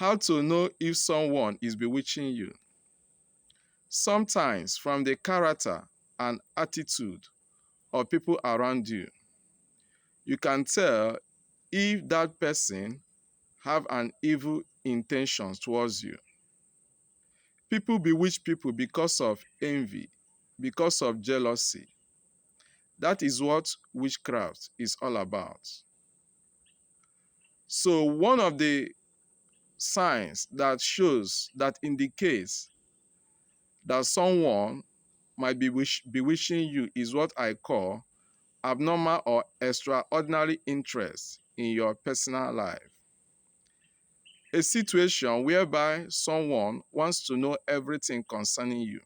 How to know if someone is bewitching you? Sometimes from the character and attitude of people around you, you can tell if that person have an evil intention towards you. People bewitch people because of envy, because of jealousy. That is what witchcraft is all about. So one of the signs that shows, that indicates that someone might be bewitching you is what I call abnormal or extraordinary interest in your personal life. A situation whereby someone wants to know everything concerning you.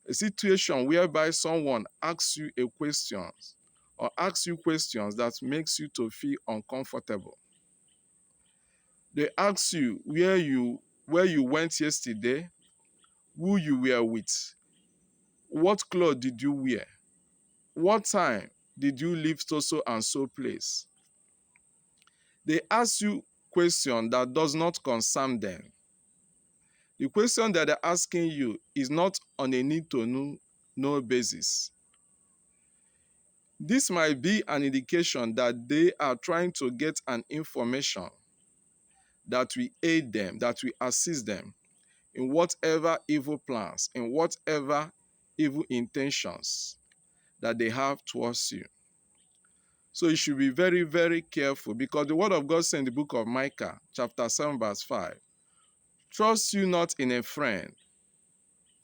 A situation whereby someone asks you a question or asks you questions that makes you to feel uncomfortable. They ask you where you went yesterday, who you were with, what clothes did you wear, what time did you leave so and so place. They ask you question that does not concern them. The question that they're asking you is not on a need to know basis. This might be an indication that they are trying to get an information that will aid them, that will assist them in whatever evil plans, in whatever evil intentions that they have towards you. So you should be very, very careful, because the word of God says in the book of Micah, chapter 7, verse 5, trust you not in a friend,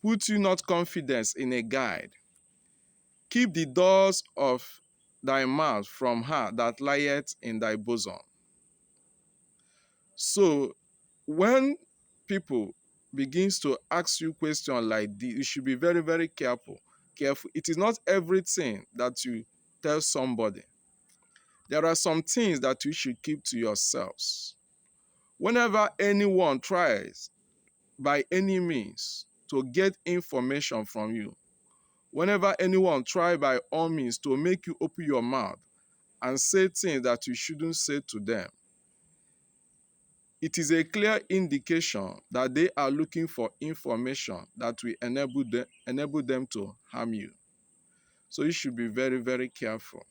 put you not confidence in a guide. Keep the doors of thy mouth from her that lieth in thy bosom. So when people begins to ask you questions like this, you should be very, very careful. It is not everything that you tell somebody. There are some things that you should keep to yourselves. Whenever anyone tries by any means to get information from you, whenever anyone tries by all means to make you open your mouth and say things that you shouldn't say to them, it is a clear indication that they are looking for information that will enable them to harm you. So you should be very, very careful.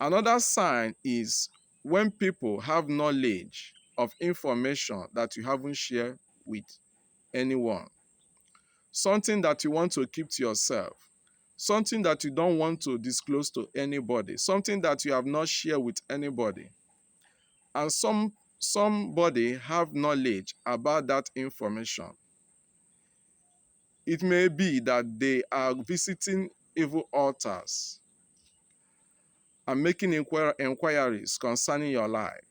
Another sign is when people have knowledge of information that you haven't shared with anyone. Something that you want to keep to yourself. Something that you don't want to disclose to anybody. Something that you have not shared with anybody. And somebody have knowledge about that information. It may be that they are visiting evil altars and making inquiries concerning your life.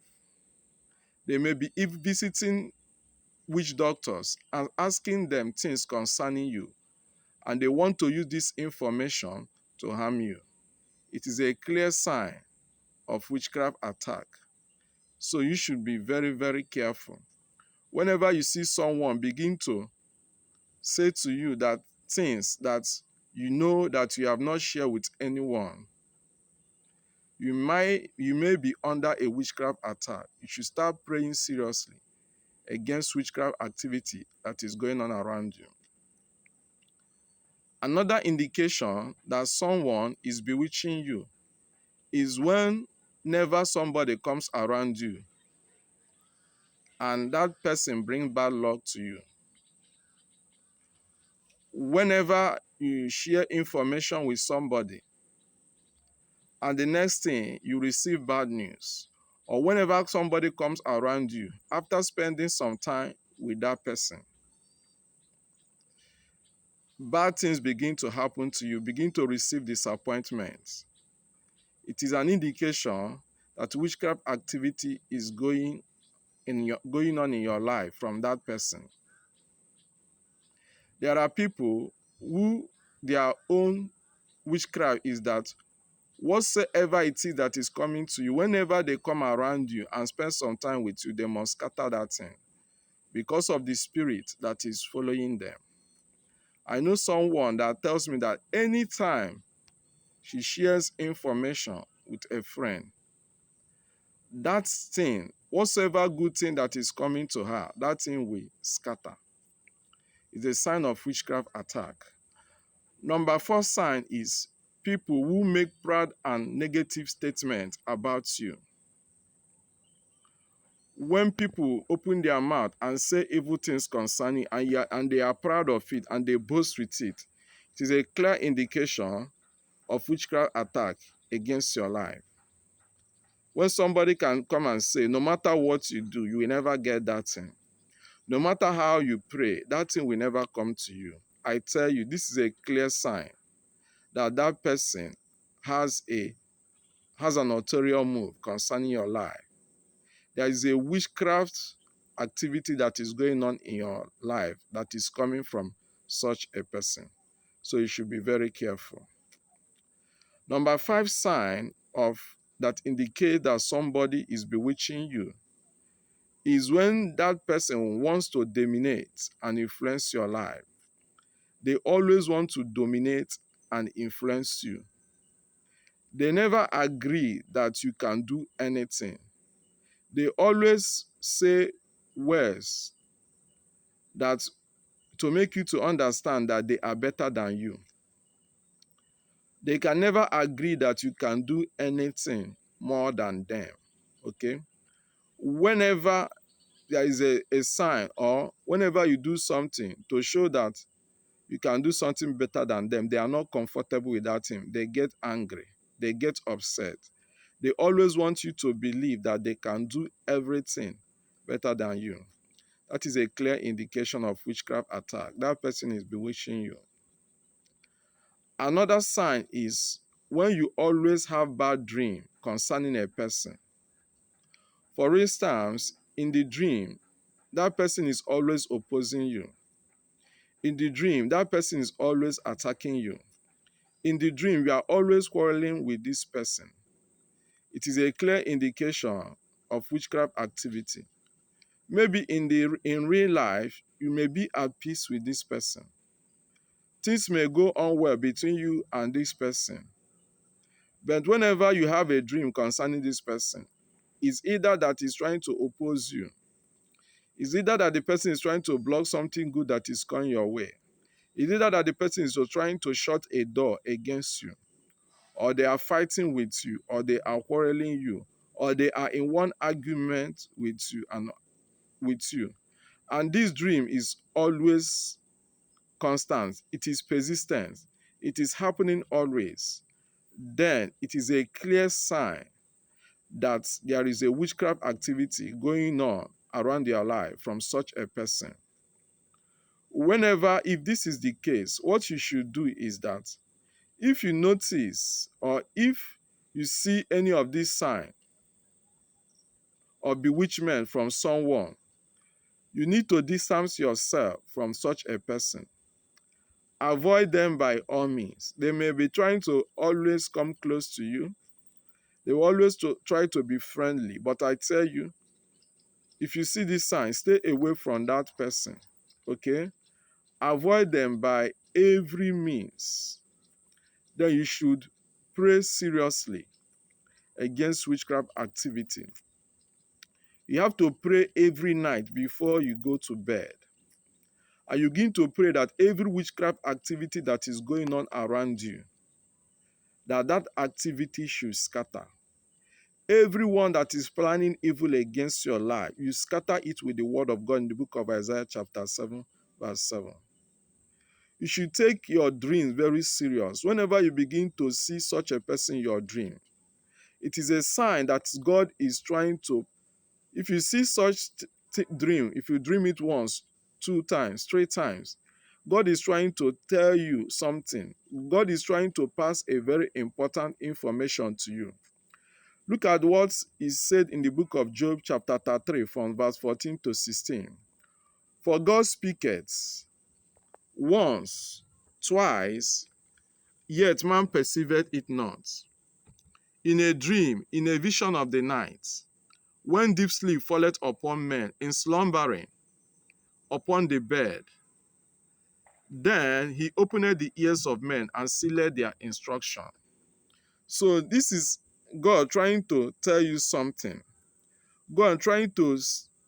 They may be visiting witch doctors and asking them things concerning you, and they want to use this information to harm you. It is a clear sign of witchcraft attack. So you should be very, very careful. Whenever you see someone begin to say to you that things that you know that you have not shared with anyone, you may be under a witchcraft attack. You should start praying seriously against witchcraft activity that is going on around you. Another indication that someone is bewitching you is whenever somebody comes around you and that person brings bad luck to you. Whenever you share information with somebody and the next thing you receive bad news, or whenever somebody comes around you after spending some time with that person, bad things begin to happen to you, begin to receive disappointments. It is an indication that witchcraft activity is going on in your life from that person. There are people who their own witchcraft is that whatsoever it is that is coming to you, whenever they come around you and spend some time with you, they must scatter that thing because of the spirit that is following them. I know someone that tells me that anytime she shares information with a friend, that thing whatsoever good thing that is coming to her, that thing will scatter. It's a sign of witchcraft attack. Number 4 sign is people who make proud and negative statements about you. When people open their mouth and say evil things concerning and they are proud of it and they boast with it, it is a clear indication of witchcraft attack against your life. When somebody can come and say, no matter what you do, you will never get that thing. No matter how you pray, that thing will never come to you. I tell you, this is a clear sign that that person has an ulterior move concerning your life. There is a witchcraft activity that is going on in your life that is coming from such a person. So you should be very careful. Number 5 sign of that indicate that somebody is bewitching you is when that person wants to dominate and influence your life. They always want to dominate and influence you. They never agree that you can do anything. They always say words that to make you to understand that they are better than you. They can never agree that you can do anything more than them. Okay? Whenever there is a sign or whenever you do something to show that you can do something better than them, they are not comfortable with that thing. They get angry. They get upset. They always want you to believe that they can do everything better than you. That is a clear indication of witchcraft attack. That person is bewitching you. Another sign is when you always have bad dream concerning a person. For instance, in the dream, that person is always opposing you. In the dream, that person is always attacking you. In the dream, you are always quarreling with this person. It is a clear indication of witchcraft activity. Maybe in real life, you may be at peace with this person. Things may go on well between you and this person. But whenever you have a dream concerning this person, it's either that he's trying to oppose you. It's either that the person is trying to block something good that is coming your way. It's either that the person is trying to shut a door against you, or they are fighting with you, or they are quarreling you, or they are in one argument with you. And this dream is always constant. It is persistent. It is happening always. Then it is a clear sign that there is a witchcraft activity going on around your life from such a person. If this is the case, what you should do is that if you notice or if you see any of these signs of bewitchment from someone, you need to distance yourself from such a person. Avoid them by all means. They may be trying to always come close to you. They will always try to be friendly. But I tell you, if you see this sign, stay away from that person. Okay? Avoid them by every means. Then you should pray seriously against witchcraft activity. You have to pray every night before you go to bed. And you begin to pray that every witchcraft activity that is going on around you, that activity should scatter. Everyone that is planning evil against your life, you scatter it with the word of God in the book of Isaiah chapter 7, verse 7. You should take your dreams very serious. Whenever you begin to see such a person in your dream, it is a sign that God is trying to, if you see such dream, if you dream it once, 2 times, 3 times, God is trying to tell you something. God is trying to pass a very important information to you. Look at what is said in the book of Job chapter 3 from verse 14 to 16. For God speaketh once, twice, yet man perceiveth it not. In a dream, in a vision of the night, when deep sleep falleth upon men, in slumbering upon the bed, then he opened the ears of men and sealed their instruction. So this is God trying to tell you something. God trying to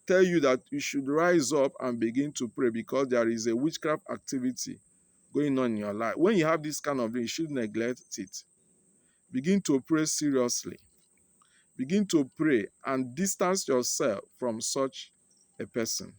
tell you that you should rise up and begin to pray because there is a witchcraft activity going on in your life. When you have this kind of thing, you should neglect it. Begin to pray seriously. Begin to pray and distance yourself from such a person.